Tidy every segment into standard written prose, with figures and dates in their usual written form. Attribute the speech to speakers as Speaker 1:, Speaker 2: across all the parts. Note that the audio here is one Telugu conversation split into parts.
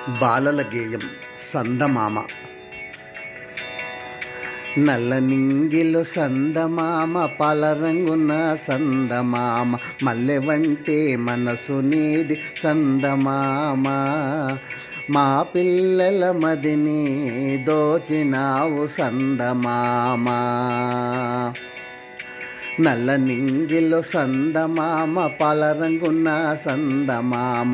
Speaker 1: బాలల గేయం సందమామ. నల్ల నింగిలో సందమామ, పాలరంగున సందమామ, మల్లె వంటే మనసు నీది సందమామ. మా పిల్లల మదిని దోచినావు సందమామ. నల్ల నింగిలో సందమామ, పాలరంగున సందమామ.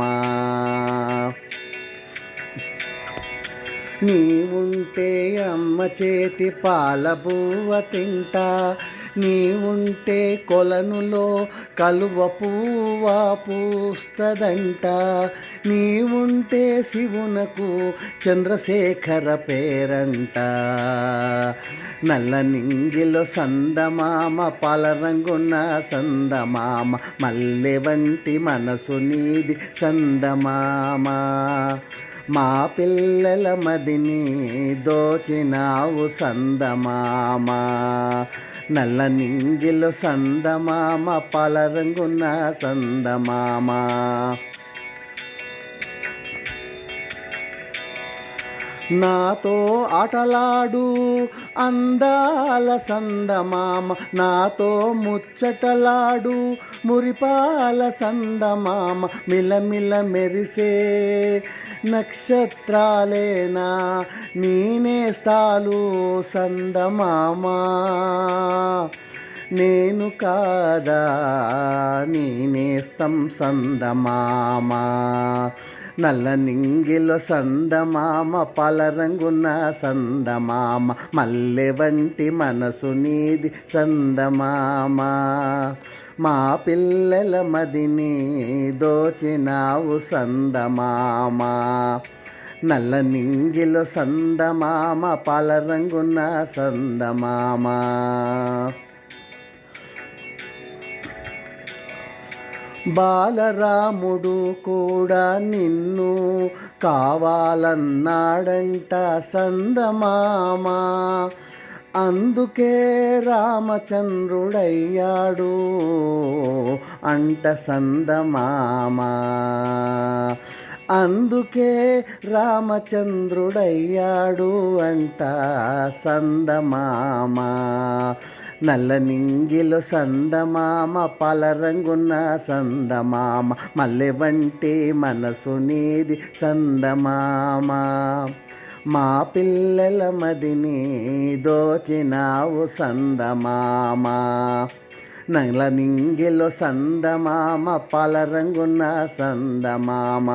Speaker 1: నీవుంటే అమ్మ చేతి పాల బువ్వ తింటా, నీవుంటే కొలనులో కలువ పువ్వ పూస్తదంట, నీవుంటే శివునకు చంద్రశేఖర పేరంట. నల్ల నింగిలో సందమామ, పాలరంగున సందమామ, మల్లె వంటి మనసు నీది సందమామ. మా పిల్లల మదిని దోచినావు సందమామ. నల్ల నింగిలో సందమామ, పాలరంగున సందమామ. నాతో ఆటలాడు అందాల సందమామ, నాతో ముచ్చటలాడు మురిపాల సందమామ, మిలమిల మెరిసే నక్షత్రాలేనా నీనేస్తాలు సందమామ. నేను కాదా నీనేస్తం సందమామ. నల్ల నింగిలో సందమామ, పాలరంగున సందమామ, మల్లె వంటి మనసు నీది సందమామ. మా పిల్లల మదిని దోచినావు సందమామ. నల్ల నింగిలో సందమామ, పాలరంగున సందమామ. బాలరాముడు కూడా నిన్ను కావాలన్నాడంట సందమామ. అందుకే రామచంద్రుడయ్యాడు అంట సందమామ. అందుకే రామచంద్రుడయ్యాడు అంట సందమామ. నల్ల నింగిలో సందమామ, పాలరంగున సందమామ, మల్లె వంటి మనసు నీది సందమామ. మా పిల్లల మదిని దోచినావు సందమామ. నల్ల నింగిలో సందమామ, పాలరంగున సందమామ.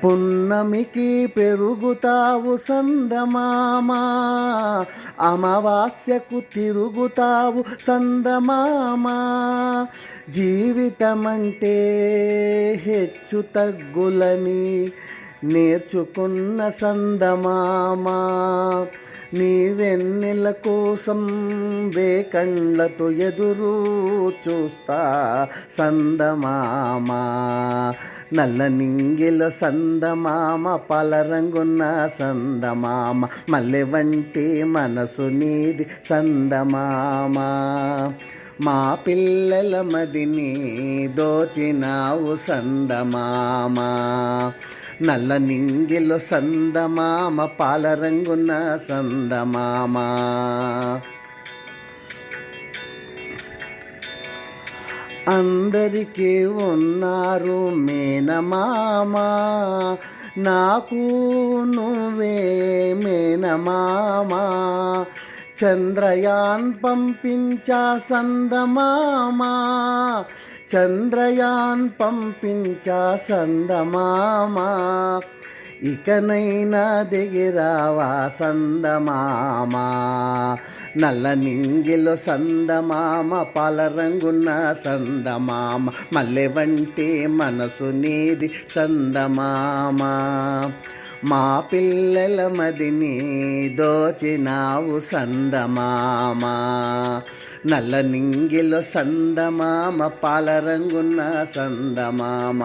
Speaker 1: పున్నమికి పెరుగుతావు సందమామ, అమావాస్యకు తిరుగుతావు సందమామ. జీవితమంటే హెచ్చు తగ్గులని నేర్చుకున్న సందమామ. నీ వెన్నెల కోసం వేకండ్లతో ఎదురు చూస్తా సందమామ. నల్ల నింగిలో సందమామ, పాలరంగున సందమామ, మల్లె వంటి మనసు నీది సందమామ. మా పిల్లల మదిని దోచినావు సందమామ. నల్ల నింగిలో సందమామ, పాలరంగున సందమామ. అందరికీ ఉన్నారు మేనమామ, నాకు నువ్వే మేనమామ. చంద్రయాన్ పంపించా సందమామ, చంద్రయాన్ పంపించా సందమామ. ఇకనైనా దిగిరావా సందమామ. నల్ల నింగిలో సందమామ, పాలరంగున సందమామ, మల్లె వంటి మనసు నీది సందమామ. మా పిల్లల మదిని దోచినావు సందమామ. నల్ల నింగిలో సందమామ, పాలరంగున సందమామ.